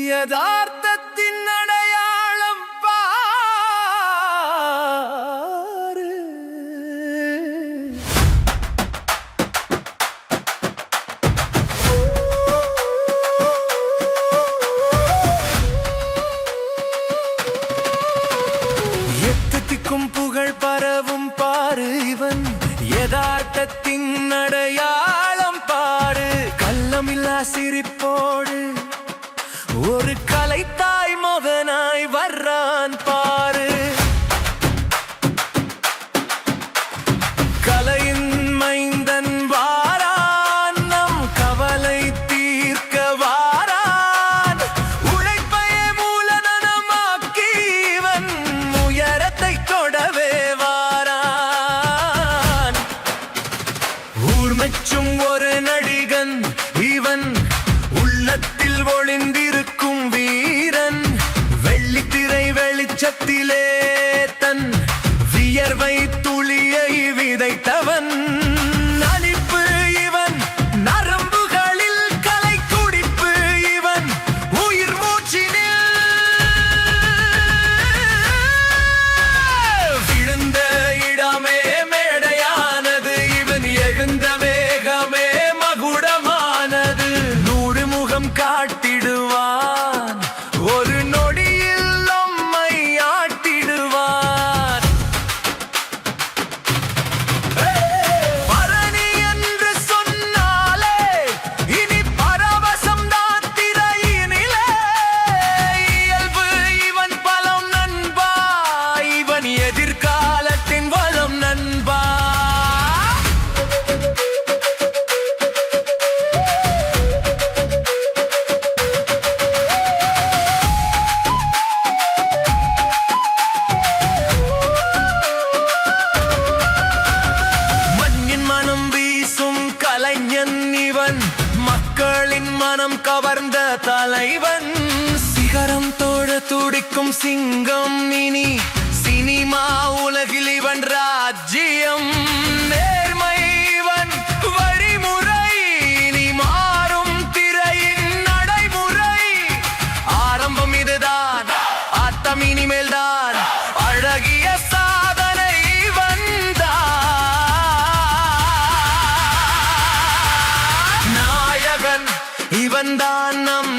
யதார்த்தத்தின் அடையாளம் பாரு. எத்தத்திற்கும் புகழ் பரவும் பாரு, இவன் யதார்த்தத்தின் அடையாளம் பாரு. கள்ளமில்லா சிரிப்போடு ஒரு கலைத்தாய் மகனாய் வர்றான் பாரு. கலையின் மைந்தன் வாரான், நம் கவலை தீர்க்க வாரான். உழைப்பைய மூலதனமாக்கி இவன் உயரத்தை தொடவே வாரான். ஊர் மெச்சும் ஒரு நடிகன் இவன், உள்ளத்தில் ஒளிந்திருக்கும் வீரன். வெள்ளித்திரை வெளிச்சத்திலே தன் வியர்வை துளியை விதைத்தவன். நலிப்பு இவன் நரம்புகளில், கலை துடிப்பு இவன் உயிர் மூச்சினில். விழுந்த இடமே மேடையானது, இவன் எழுந்த வேகமே மகுடமானது. நூறு முகம் காட்டிடுவான், ஒரு நொடியில் நம்மை ஆட்டிடுவான். பரணி என்று சொன்னாலே இனி பரவசம் தான் திரையினிலே. இயல்பு இவன் பலம் நண்பா, இவன் எதிர்காலத்தின் வளம் நண்பா. கலைஞன் இவன், மக்களின் மனம் கவர்ந்த தலைவன். சிகரம் தோழ துடிக்கும் சிங்கம் இனி சினிமா உலகில் இவன் ராஜ்யம். நேர்மை இவன் வழிமுறை, இனி மாறும் திரையின் நடைமுறை. ஆரம்பம் இதுதான், ஆட்டம் இனிமேல்தான், அழகிய சாதனை இவன் தான். இவன் தான் நம்